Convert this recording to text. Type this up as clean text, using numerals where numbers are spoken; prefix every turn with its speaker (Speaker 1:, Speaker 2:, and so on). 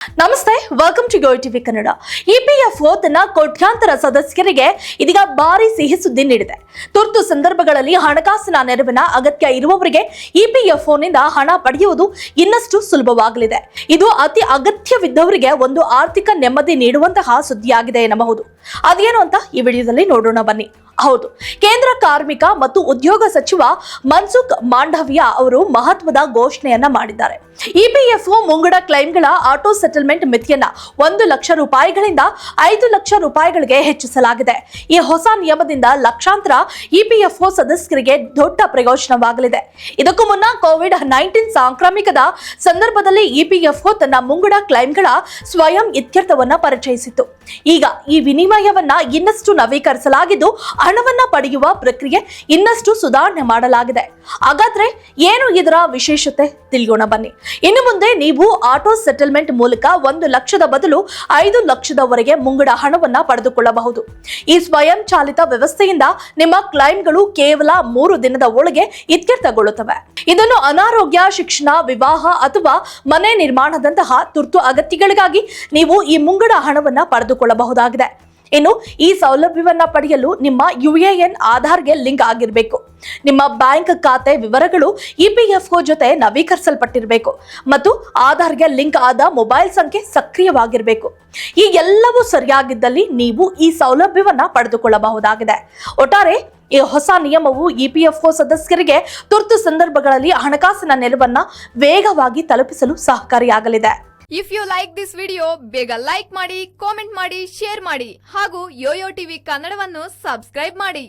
Speaker 1: ನಮಸ್ತೆ, welcome to go TV Kannada. EPFO ತನ್ನ ಕೋಟ್ಯಾಂತರ ಸದಸ್ಯರಿಗೆ ಇದೀಗ ಭಾರಿ ಸಿಹಿ ಸುದ್ದಿ ನೀಡಿದೆ. ತುರ್ತು ಸಂದರ್ಭಗಳಲ್ಲಿ ಹಣಕಾಸಿನ ನೆರವಿನ ಅಗತ್ಯ ಇರುವವರಿಗೆ ಇಪಿಎಫ್ಒನಿಂದ ಹಣ ಪಡೆಯುವುದು ಇನ್ನಷ್ಟು ಸುಲಭವಾಗಲಿದೆ. ಇದು ಅತಿ ಅಗತ್ಯವಿದ್ದವರಿಗೆ ಒಂದು ಆರ್ಥಿಕ ನೆಮ್ಮದಿ ನೀಡುವಂತಹ ಸುದ್ದಿಯಾಗಿದೆ ಎನ್ನಬಹುದು. ಅದೇನು ಅಂತ ಈ ವಿಡಿಯೋದಲ್ಲಿ ನೋಡೋಣ ಬನ್ನಿ. ಹೌದು, ಕೇಂದ್ರ ಕಾರ್ಮಿಕ ಮತ್ತು ಉದ್ಯೋಗ ಸಚಿವ ಮನ್ಸುಖ್ ಮಾಂಡವಿಯಾ ಅವರು ಮಹತ್ವದ ಘೋಷಣೆಯನ್ನ ಮಾಡಿದ್ದಾರೆ. ಇಪಿಎಫ್ಒ ಮುಂಗಡ ಕ್ಲೈಮ್ಗಳ ಆಟೋ ಸೆಟಲ್ಮೆಂಟ್ ಮಿತಿಯನ್ನ 1 ಲಕ್ಷ ರೂಪಾಯಿಗಳಿಂದ 5 ಲಕ್ಷ ರೂಪಾಯಿಗಳಿಗೆ ಹೆಚ್ಚಿಸಲಾಗಿದೆ. ಈ ಹೊಸ ನಿಯಮದಿಂದ ಲಕ್ಷಾಂತರ ಇಪಿಎಫ್ಒ ಸದಸ್ಯರಿಗೆ ದೊಡ್ಡ ಪ್ರಯೋಜನವಾಗಲಿದೆ. ಇದಕ್ಕೂ ಮುನ್ನ ಕೋವಿಡ್-19 ಸಾಂಕ್ರಾಮಿಕದ ಸಂದರ್ಭದಲ್ಲಿ ಇಪಿಎಫ್ಒ ತನ್ನ ಮುಂಗಡ ಕ್ಲೈಮ್ಗಳ ಸ್ವಯಂ ಇತ್ಯರ್ಥವನ್ನ ಪರಿಚಯಿಸಿತ್ತು. ಈಗ ಈ ವಿನಿಮಯವನ್ನ ಇನ್ನಷ್ಟು ನವೀಕರಿಸಲಾಗಿದ್ದು ಹಣವನ್ನ ಪಡೆಯುವ ಪ್ರಕ್ರಿಯೆ ಇನ್ನಷ್ಟು ಸುಧಾರಣೆ ಮಾಡಲಾಗಿದೆ. ಹಾಗಾದ್ರೆ ಏನು ಇದರ ವಿಶೇಷತೆ ತಿಳಿಯೋಣ ಬನ್ನಿ. ಇನ್ನು ಮುಂದೆ ನೀವು ಆಟೋ ಸೆಟಲ್ಮೆಂಟ್ ಮೂಲಕ 1 ಲಕ್ಷದ ಬದಲು 5 ಲಕ್ಷದವರೆಗೆ ಮುಂಗಡ ಹಣವನ್ನ ಪಡೆದುಕೊಳ್ಳಬಹುದು. ಈ ಸ್ವಯಂ ಚಾಲಿತ ವ್ಯವಸ್ಥೆಯಿಂದ ನಿಮ್ಮ ಕ್ಲೈಮ್ಗಳು ಕೇವಲ 3 ದಿನದ ಒಳಗೆ ಇತ್ಯರ್ಥಗೊಳ್ಳುತ್ತವೆ. ಇದನ್ನು ಅನಾರೋಗ್ಯ, ಶಿಕ್ಷಣ, ವಿವಾಹ ಅಥವಾ ಮನೆ ನಿರ್ಮಾಣದಂತಹ ತುರ್ತು ಅಗತ್ಯಗಳಿಗಾಗಿ ನೀವು ಈ ಮುಂಗಡ ಹಣವನ್ನ ಪಡೆದುಕೊಳ್ಳಬಹುದಾಗಿದೆ. ಇನ್ನು ಈ ಸೌಲಭ್ಯವನ್ನ ಪಡೆಯಲು ನಿಮ್ಮ ಯುಎಎನ್ ಆಧಾರ್ಗೆ ಲಿಂಕ್ ಆಗಿರಬೇಕು. ನಿಮ್ಮ ಬ್ಯಾಂಕ್ ಖಾತೆ ವಿವರಗಳು ಇಪಿಎಫ್ಒ ಜೊತೆ ನವೀಕರಿಸಲ್ಪಟ್ಟಿರಬೇಕು ಮತ್ತು ಆಧಾರ್ಗೆ ಲಿಂಕ್ ಆದ ಮೊಬೈಲ್ ಸಂಖ್ಯೆ ಸಕ್ರಿಯವಾಗಿರಬೇಕು. ಈ ಎಲ್ಲವೂ ಸರಿಯಾಗಿದ್ದಲ್ಲಿ ನೀವು ಈ ಸೌಲಭ್ಯವನ್ನ ಪಡೆದುಕೊಳ್ಳಬಹುದಾಗಿದೆ. ಒಟ್ಟಾರೆ ಈ ಹೊಸ ನಿಯಮವು ಇಪಿಎಫ್ಒ ಸದಸ್ಯರಿಗೆ ತುರ್ತು ಸಂದರ್ಭಗಳಲ್ಲಿ ಹಣಕಾಸಿನ ನೆರವನ್ನ ವೇಗವಾಗಿ ತಲುಪಿಸಲು ಸಹಕಾರಿಯಾಗಲಿದೆ.
Speaker 2: If you like this video, ಬೇಗ ಲೈಕ್ ಮಾಡಿ, ಕಾಮೆಂಟ್ ಮಾಡಿ, ಶೇರ್ ಮಾಡಿ ಹಾಗೂ ಯೋಯೋ ಟಿವಿ ಕನ್ನಡವನ್ನು ಸಬ್ಸ್ಕ್ರೈಬ್ ಮಾಡಿ.